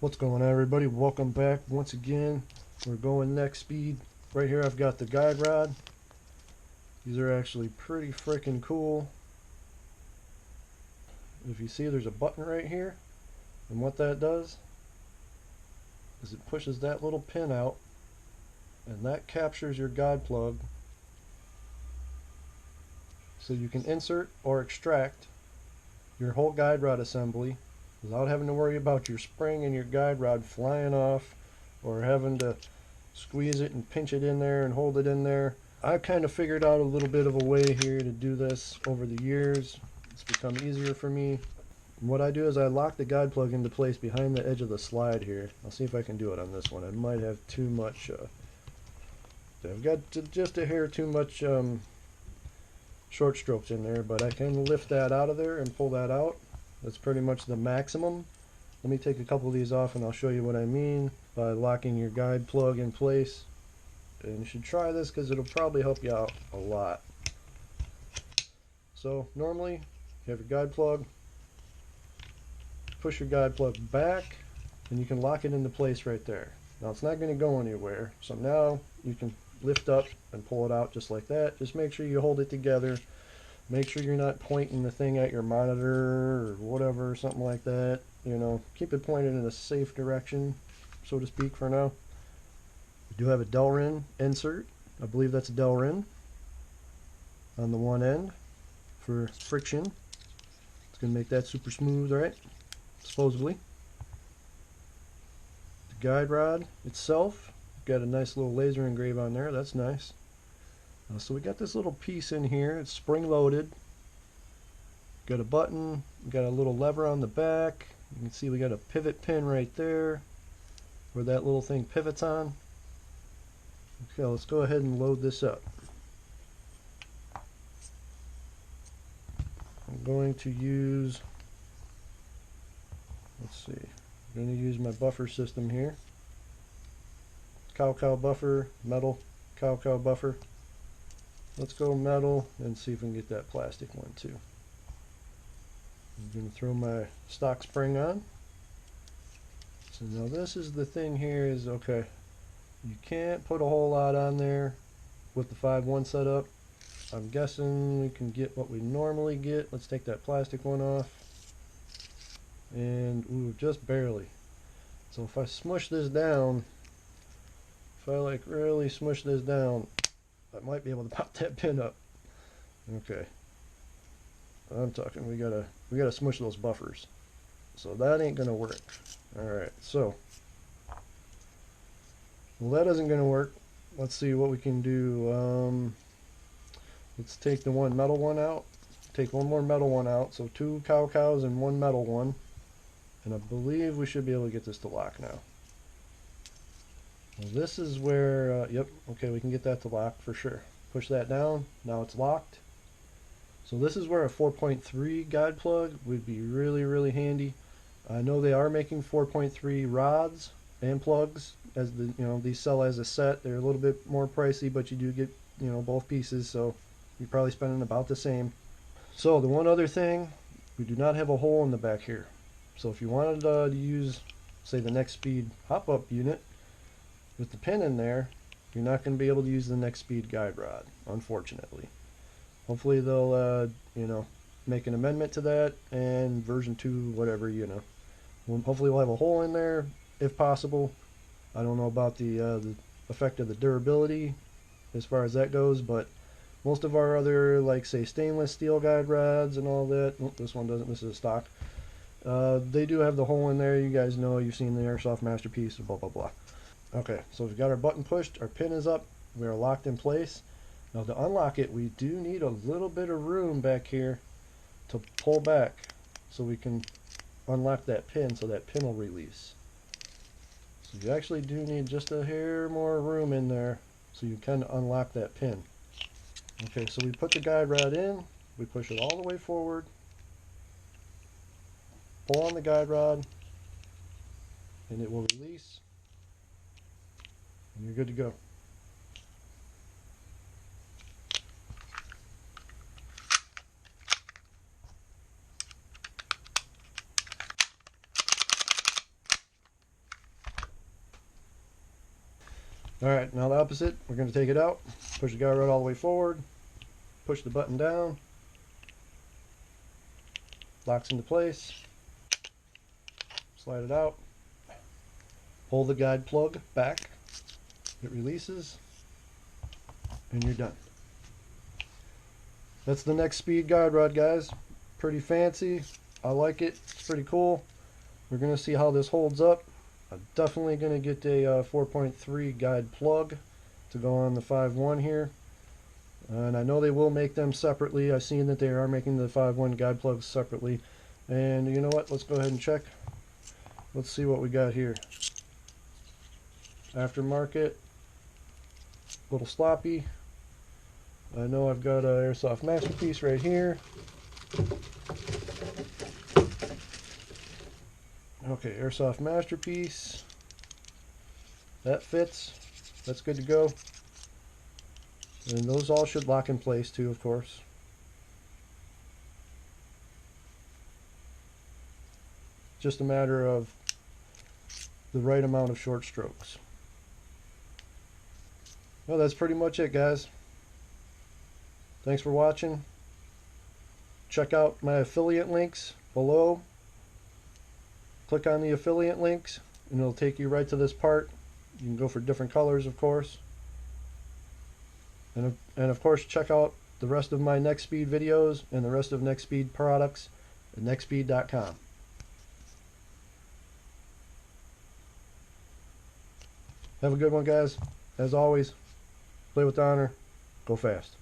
What's going on, everybody? Welcome back once again. We're going Nexx speed. Right here I've got the guide rod. These are actually pretty freaking cool. If you see, there's a button right here, and what that does is it pushes that little pin out, and that captures your guide plug, so you can insert or extract your whole guide rod assembly without having to worry about your spring and your guide rod flying off, or having to squeeze it and pinch it in there and hold it in there. I've kind of figured out a little bit of a way here to do this over the years. It's become easier for me. What I do is I lock the guide plug into place behind the edge of the slide here. I'll see if I can do it on this one. I might have too much, I've got just a hair too much short strokes in there, but I can lift that out of there and pull that out. That's pretty much the maximum. Let me take a couple of these off and I'll show you what I mean by locking your guide plug in place. And you should try this because it'll probably help you out a lot. So normally you have your guide plug, push your guide plug back, and you can lock it into place right there. Now it's not going to go anywhere, so now you can lift up and pull it out just like that. Just make sure you hold it together. Make sure you're not pointing the thing at your monitor or whatever, something like that. You know, keep it pointed in a safe direction, so to speak, for now. We do have a Delrin insert. I believe that's a Delrin on the one end for friction. It's going to make that super smooth, right? Supposedly. The guide rod itself, got a nice little laser engrave on there. That's nice. So we got this little piece in here. It's spring loaded. Got a button. We got a little lever on the back. You can see we got a pivot pin right there where that little thing pivots on. Okay, let's go ahead and load this up. I'm going to use, let's see, I'm going to use my buffer system here. Cow buffer, metal cow buffer. Let's go metal and see if we can get that plastic one too. I'm going to throw my stock spring on. So now this is the thing here is, okay, you can't put a whole lot on there with the 5-1 setup. I'm guessing we can get what we normally get. Let's take that plastic one off. And, ooh, just barely. So if I smush this down, if I like really smush this down, I might be able to pop that pin up. Okay. I'm talking, we gotta smush those buffers. So that ain't gonna work. Alright, so well, that isn't gonna work. Let's see what we can do. Let's take the one metal one out. Take one more metal one out. So 2 cows and 1 metal one. And I believe we should be able to get this to lock now. Well, this is where, yep, okay, we can get that to lock for sure. Push that down, now it's locked. So this is where a 4.3 guide plug would be really, really handy. I know they are making 4.3 rods and plugs, as the, you know, these sell as a set. They're a little bit more pricey, but you do get, you know, both pieces, so you're probably spending about the same. So the one other thing, we do not have a hole in the back here. So if you wanted to use, say, the Nexx Speed hop-up unit, with the pin in there, you're not going to be able to use the Nexx Speed guide rod, unfortunately. Hopefully they'll, you know, make an amendment to that, and version 2, whatever, you know. Hopefully we'll have a hole in there, if possible. I don't know about the effect of the durability as far as that goes, but most of our other, like, say, stainless steel guide rods and all that, oh, this one doesn't, this is stock, they do have the hole in there. You guys know, you've seen the Airsoft Masterpiece, blah, blah, blah. Okay, so we've got our button pushed, our pin is up, we are locked in place. Now to unlock it, we do need a little bit of room back here to pull back so we can unlock that pin, so that pin will release. So you actually do need just a hair more room in there so you can unlock that pin. Okay, so we put the guide rod in, we push it all the way forward, pull on the guide rod, and it will release. And you're good to go. Alright, now the opposite. We're going to take it out, push the guide rod all the way forward, push the button down, locks into place, slide it out, pull the guide plug back, it releases, and you're done. That's the Nexx speed guide rod, guys. Pretty fancy. I like it. It's pretty cool. We're going to see how this holds up. I'm definitely going to get a 4.3 guide plug to go on the 5.1 here. And I know they will make them separately. I've seen that they are making the 5.1 guide plugs separately. And you know what? Let's go ahead and check. Let's see what we got here. Aftermarket. A little sloppy. I know I've got an Airsoft Masterpiece right here. Okay, Airsoft Masterpiece. That fits. That's good to go. And those all should lock in place too, of course. Just a matter of the right amount of short strokes. Well, that's pretty much it, guys. Thanks for watching. Check out my affiliate links below. Click on the affiliate links and it'll take you right to this part. You can go for different colors, of course. And of course, check out the rest of my Nexx Speed videos and the rest of Nexx Speed products at nexxspeed.com. Have a good one, guys. As always, play with honor, go fast.